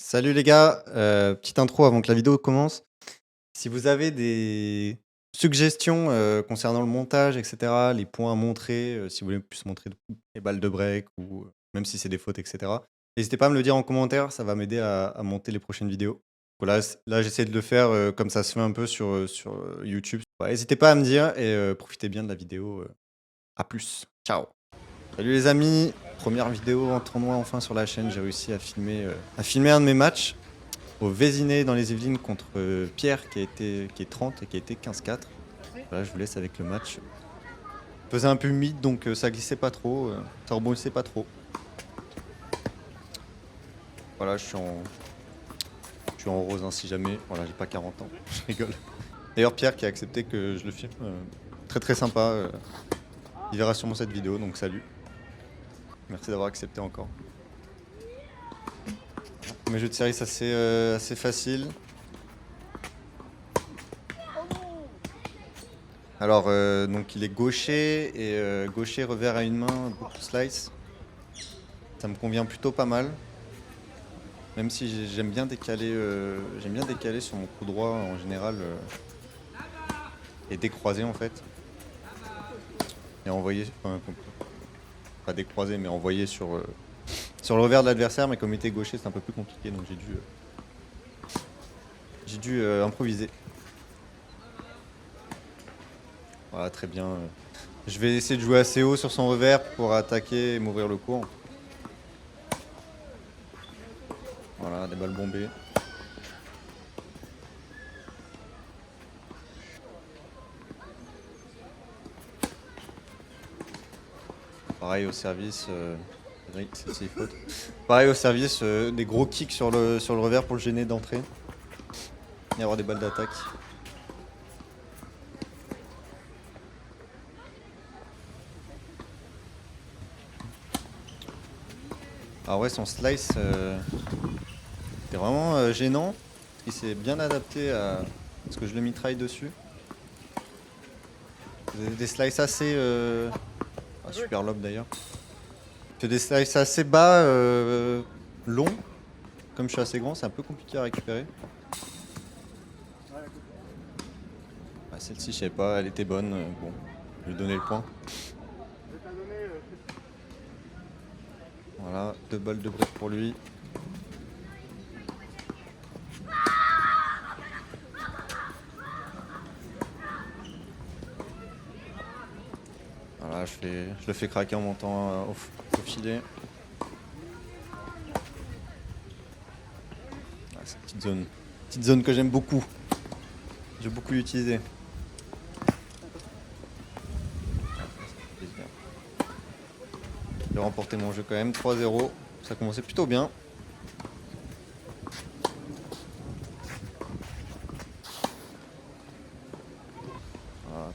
Salut les gars, petite intro avant que la vidéo commence. Si vous avez des suggestions, concernant le montage et cetera, les points à montrer, si vous voulez plus montrer les balles de break ou, même si c'est des fautes et cetera, n'hésitez pas à me le dire en commentaire, ça va m'aider à monter les prochaines vidéos. Voilà, là j'essaie de le faire, comme ça se fait un peu sur YouTube. Ouais, hésitez pas à me dire et profitez bien de la vidéo, à plus. Ciao. Salut les amis, première vidéo en tournoi enfin sur la chaîne, j'ai réussi à filmer un de mes matchs au Vésiné dans les Yvelines contre Pierre qui est 30 et qui a été 15-4. Voilà, je vous laisse avec le match. Faisait un peu humide donc ça glissait pas trop, ça rebondissait pas trop. Voilà, je suis en rose hein, si jamais. Voilà, j'ai pas 40 ans, je rigole. D'ailleurs Pierre qui a accepté que je le filme, très très sympa. Il verra sûrement cette vidéo donc salut. Merci d'avoir accepté encore. Mes jeux de série, c'est assez facile. Alors, donc il est gaucher et gaucher revers à une main, beaucoup slice. Ça me convient plutôt pas mal. Même si j'aime bien décaler sur mon coup droit en général et décroiser en fait. Et envoyer, enfin, pas décroiser, mais envoyer sur le revers de l'adversaire. Mais comme il était gaucher, c'est un peu plus compliqué, donc j'ai dû improviser. Voilà, très bien. Je vais essayer de jouer assez haut sur son revers pour attaquer et m'ouvrir le court. Voilà, des balles bombées. Pareil au service, oui, c'est faute. Pareil au service, des gros kicks sur le revers pour le gêner d'entrée. Et avoir des balles d'attaque. Alors ouais, son slice était vraiment gênant. Il s'est bien adapté à ce que je le mitraille dessus. Des slices assez... super lob d'ailleurs. Il fait des slices assez bas, longs. Comme je suis assez grand, c'est un peu compliqué à récupérer. Ah, celle-ci, je sais pas, elle était bonne. Bon, je vais lui donner le point. Voilà, 2 balles de break pour lui. Voilà, je le fais craquer en montant au filet. Ah, cette petite zone que j'aime beaucoup. J'ai beaucoup l'utiliser. J'ai remporté mon jeu quand même, 3-0. Ça commençait plutôt bien. Voilà.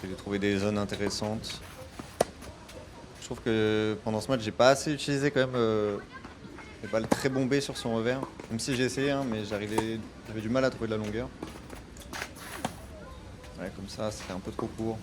J'ai trouvé des zones intéressantes. Je trouve que pendant ce match, j'ai pas assez utilisé quand même les balles très bombées sur son revers. Même si j'ai essayé, hein, mais j'avais du mal à trouver de la longueur. Ouais, comme ça, c'était un peu trop court.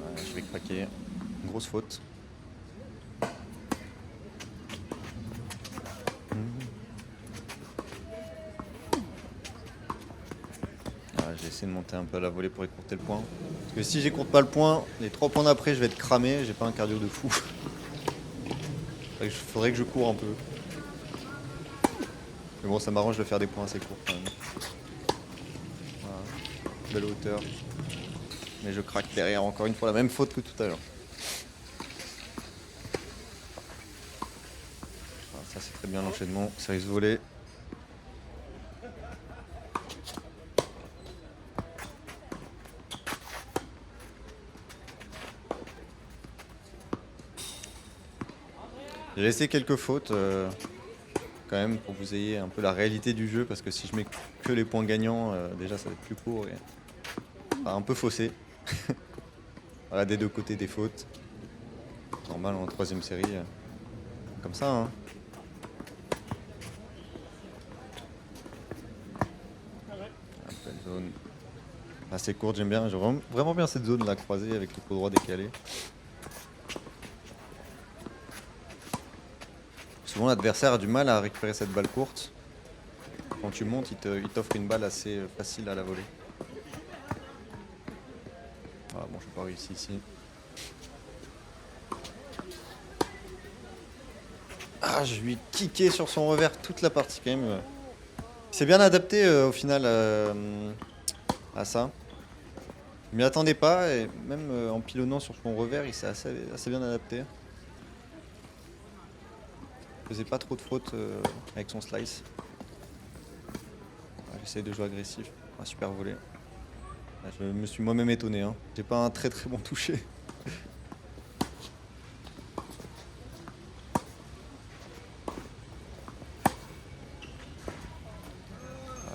Ouais, je vais craquer. Grosse faute. J'ai essayé de monter un peu à la volée pour écourter le point. Parce que si j'écourte pas le point, les 3 points d'après, je vais être cramé. J'ai pas un cardio de fou. Faudrait que je cours un peu. Mais bon, ça m'arrange de faire des points assez courts quand même. Voilà. Belle hauteur. Mais je craque derrière, encore une fois, la même faute que tout à l'heure. Voilà, ça, c'est très bien l'enchaînement. Service volé. J'ai laissé quelques fautes quand même pour que vous ayez un peu la réalité du jeu parce que si je mets que les points gagnants, déjà ça va être plus court et un peu faussé. Voilà, des deux côtés des fautes. Normal en 3ème série. Comme ça, hein. Belle zone. assez courte, j'aime bien. J'aime vraiment bien cette zone là croisée avec le coup droit décalé. Souvent l'adversaire a du mal à récupérer cette balle courte. Quand tu montes, il t'offre une balle assez facile à la voler. Ah bon, je n'ai pas réussi ici. Ah, je lui ai kické sur son revers toute la partie quand même. Il s'est bien adapté au final à ça. Je m'y attendais pas et même en pilonnant sur son revers, il s'est assez bien adapté. Il faisait pas trop de fautes avec son slice. J'essaye de jouer agressif. Un super volé. Je me suis moi-même étonné. Hein. J'ai pas un très bon toucher.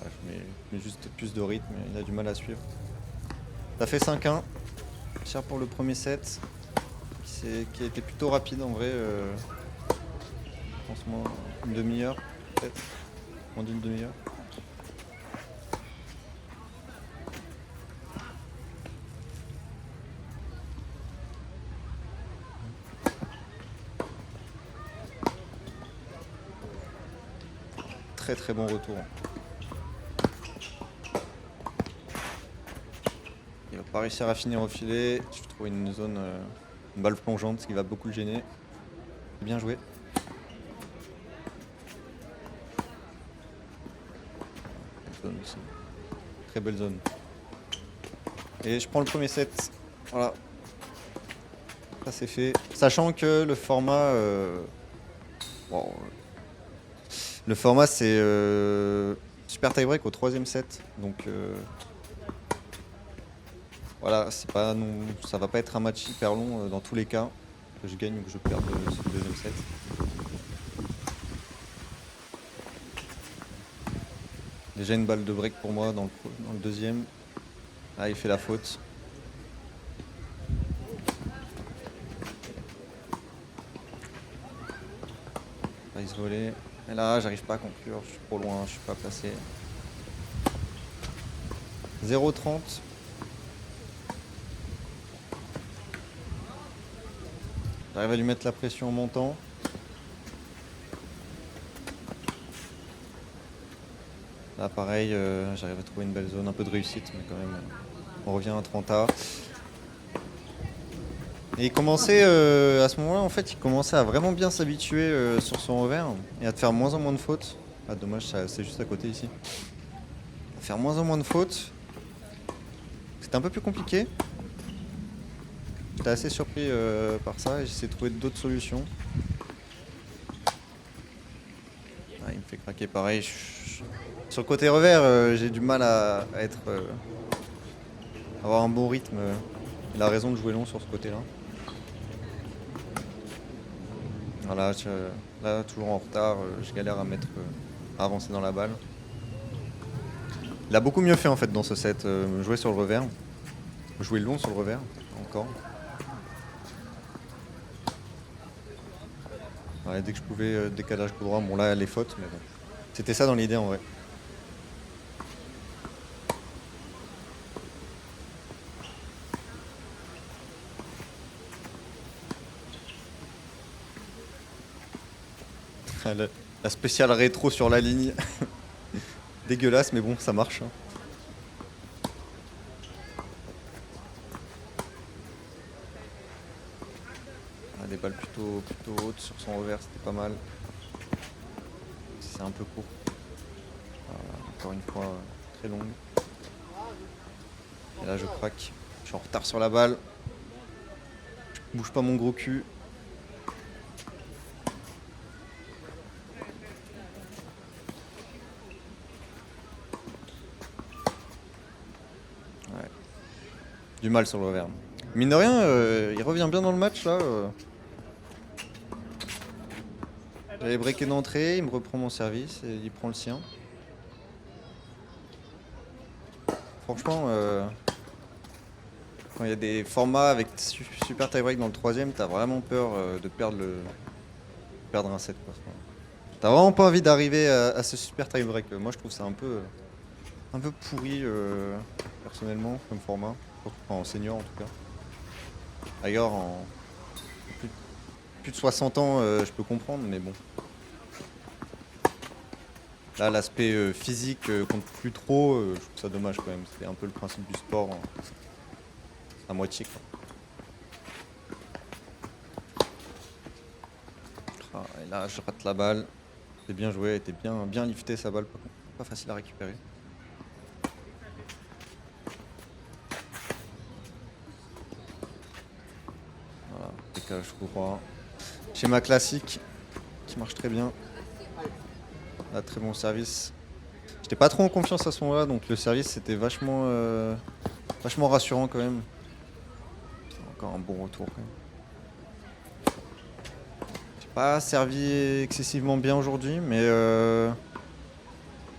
Je mets juste plus de rythme. Il a du mal à suivre. Ça fait 5-1. Cher pour le premier set. Qui a été plutôt rapide en vrai. Je pense moins une demi-heure peut-être. Moins d'une demi-heure. Très bon retour. Il va pas réussir à finir au filet. Je trouve une zone, une balle plongeante, ce qui va beaucoup le gêner. Bien joué. Zone aussi. Très belle zone. Et je prends le premier set. Voilà. Ça c'est fait. Sachant que le format... Wow. Le format c'est super tie-break au troisième set. Donc voilà, ça va pas être un match hyper long dans tous les cas. Que je gagne ou que je perde ce deuxième set. Déjà une balle de break pour moi dans le deuxième. Ah, il fait la faute. Là, il se volait. Et là, j'arrive pas à conclure. Je suis trop loin, je suis pas placé. 0,30. J'arrive à lui mettre la pression en montant. Là, pareil, j'arrive à trouver une belle zone, un peu de réussite, mais quand même, on revient à 30A. Et il commençait, à ce moment-là, en fait, il commençait à vraiment bien s'habituer sur son revers et à te faire moins en moins de fautes. Ah, dommage, c'est juste à côté ici. À faire moins en moins de fautes. C'était un peu plus compliqué. J'étais assez surpris par ça et j'essaie de trouver d'autres solutions. Ah, il me fait craquer pareil. Sur le côté revers, j'ai du mal à avoir un bon rythme. Il a raison de jouer long sur ce côté-là. Voilà, là toujours en retard, je galère à avancer dans la balle. Il a beaucoup mieux fait en fait dans ce set, jouer sur le revers. Jouer long sur le revers, encore. Ouais, dès que je pouvais, décalage coup droit, bon là les fautes, mais bon. C'était ça dans l'idée en vrai. La spéciale rétro sur la ligne. Dégueulasse, mais bon, ça marche. Hein. Ah, des balles plutôt hautes sur son revers, c'était pas mal. C'est un peu court. Encore une fois, très longue. Et là, je craque. Je suis en retard sur la balle. Je bouge pas mon gros cul. Ouais. Du mal sur le revers. Mine de rien, il revient bien dans le match là. J'avais breaké d'entrée, il me reprend mon service et il prend le sien. Franchement, quand il y a des formats avec super tie-break dans le troisième, t'as vraiment peur de perdre un set. T'as vraiment pas envie d'arriver à ce super tie-break. Moi, je trouve ça un peu un peu pourri personnellement comme format, surtout en senior en tout cas. D'ailleurs en plus de 60 ans je peux comprendre, mais bon. Là l'aspect physique compte plus trop, je trouve ça dommage quand même. C'est un peu le principe du sport à moitié quoi. Ah, et là je rate la balle. C'est bien joué, elle était bien liftée sa balle, pas facile à récupérer. Voilà, décalage coup droit. Schéma classique qui marche très bien. Là, très bon service. J'étais pas trop en confiance à ce moment-là, donc le service c'était vachement rassurant quand même. Encore un bon retour quand même. J'ai pas servi excessivement bien aujourd'hui, mais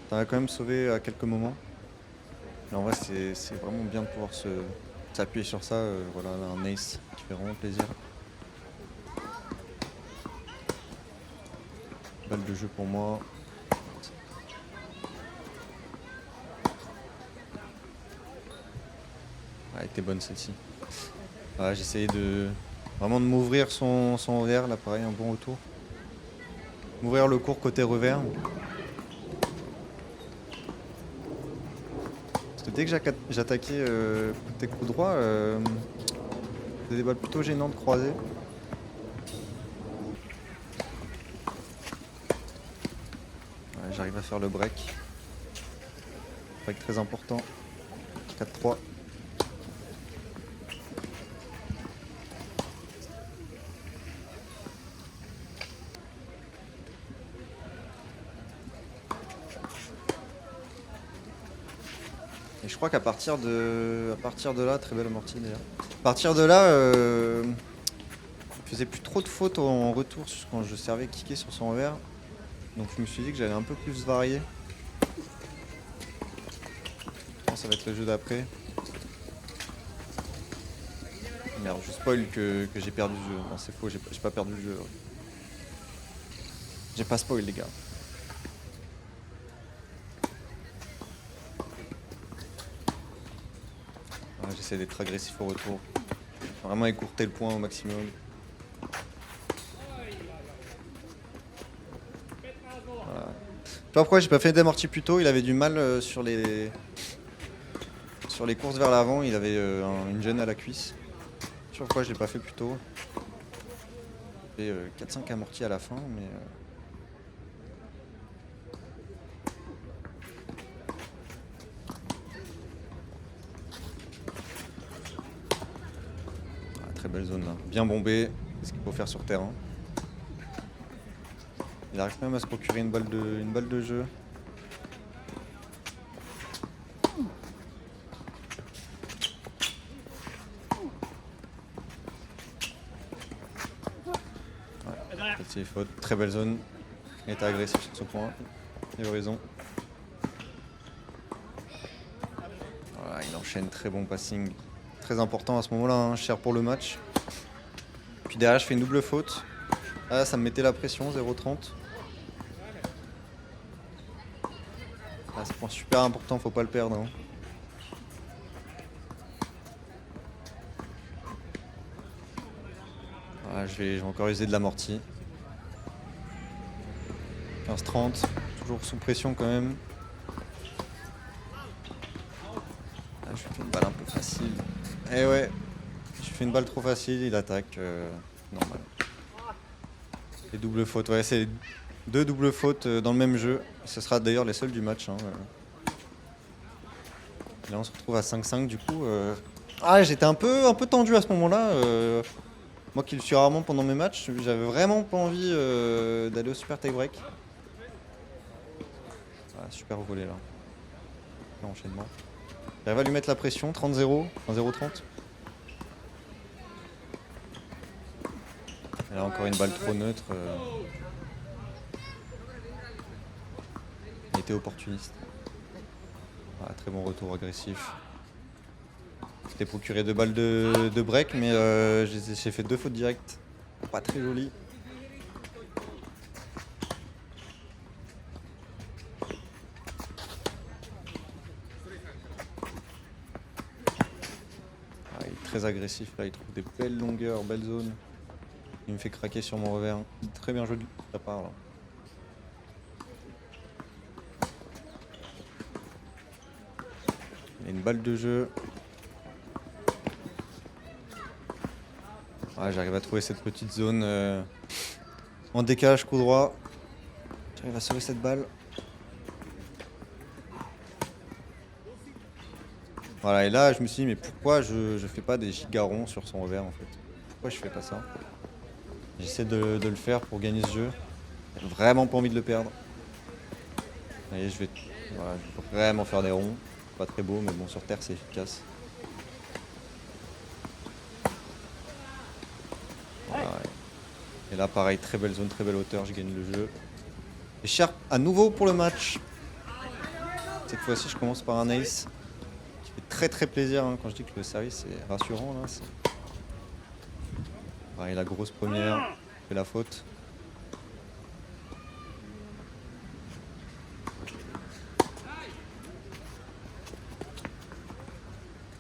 ça m'a quand même sauvé à quelques moments. Mais en vrai, c'est vraiment bien de pouvoir s'appuyer sur ça. Voilà, là, un ace qui fait vraiment plaisir. Balle de jeu pour moi. Elle était bonne celle-ci. J'ai essayé de vraiment de m'ouvrir son revers, là pareil, un bon retour. M'ouvrir le court côté revers. Parce que dès que j'attaquais côté coup droit, c'était des balles plutôt gênantes croisées. Ouais, j'arrive à faire le break. Break très important. 4-3. Et je crois qu'à partir de là, très belle amortie d'ailleurs. À partir de là, je faisais plus trop de fautes en retour quand je servais kicker sur son revers. Donc je me suis dit que j'allais un peu plus varier. Je pense que ça va être le jeu d'après. Merde, je spoil que j'ai perdu le jeu. Non, c'est faux, j'ai pas perdu le jeu. Ouais. J'ai pas spoil, les gars. J'essaie d'être agressif au retour. Vraiment écourter le point au maximum. Voilà. Je sais pas pourquoi j'ai pas fait d'amorti plus tôt. Il avait du mal sur les courses vers l'avant. Il avait une gêne à la cuisse. Je sais pas pourquoi je l'ai pas fait plus tôt. J'ai fait 4-5 amortis à la fin, mais très belle zone là. Bien bombé, c'est ce qu'il faut faire sur terrain. Il arrive même à se procurer une balle de jeu. Ouais, petit faute, très belle zone. Il était agressif sur ce point. Et horizon. Voilà, il enchaîne, très bon passing. Très important à ce moment-là, hein, cher pour le match. Puis derrière, je fais une double faute. Ah, ça me mettait la pression, 0,30. Ah, c'est un point super important, faut pas le perdre. Hein. Ah, je vais encore user de l'amorti. 15-30, toujours sous pression quand même. Ah, je fais une balle un peu facile. Eh ouais, je fais une balle trop facile, il attaque. Normal. Les doubles fautes, ouais, c'est 2 doubles fautes dans le même jeu. Ce sera d'ailleurs les seuls du match. Hein. Là, on se retrouve à 5-5 du coup. J'étais un peu tendu à ce moment-là. Moi qui le suis rarement pendant mes matchs, j'avais vraiment pas envie d'aller au super tie-break. Super volé là. Enchaînement. J'arrive à lui mettre la pression, 30-0, enfin 0-30. Et là encore une balle trop neutre. Il était opportuniste. Très bon retour agressif. J'étais procuré 2 balles de break, mais j'ai fait 2 fautes directes. Pas très jolies. très agressif là, il trouve des belles longueurs, belles zones. Il me fait craquer sur mon revers. Très bien joué de sa part là. Il y a une balle de jeu. Ouais, j'arrive à trouver cette petite zone en décalage coup droit. J'arrive à sauver cette balle. Voilà, et là je me suis dit mais pourquoi je fais pas des gigarons sur son revers en fait? Pourquoi je fais pas ça? J'essaie de le faire pour gagner ce jeu. J'ai vraiment pas envie de le perdre. Vous voyez, je vais vraiment faire des ronds. Pas très beau, mais bon, sur terre c'est efficace. Voilà, ouais. Et là pareil, très belle zone, très belle hauteur, je gagne le jeu. Et Sharp à nouveau pour le match. Cette fois-ci je commence par un ace. Qui fait très très plaisir hein, quand je dis que le service est rassurant là. Pareil, la grosse première, fait la faute.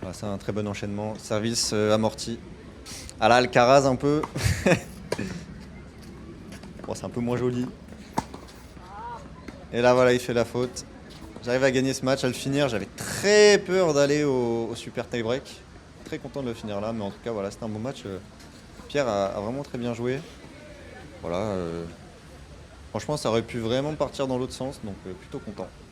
Voilà, c'est un très bon enchaînement. Service amorti. Ah là, Alcaraz un peu. Bon, c'est un peu moins joli. Et là, voilà, il fait la faute. J'arrive à gagner ce match, à le finir. J'avais très peur d'aller au super tie-break. Très content de le finir là, mais en tout cas, voilà, c'était un bon match. Pierre a vraiment très bien joué. Voilà. Franchement, ça aurait pu vraiment partir dans l'autre sens, donc plutôt content.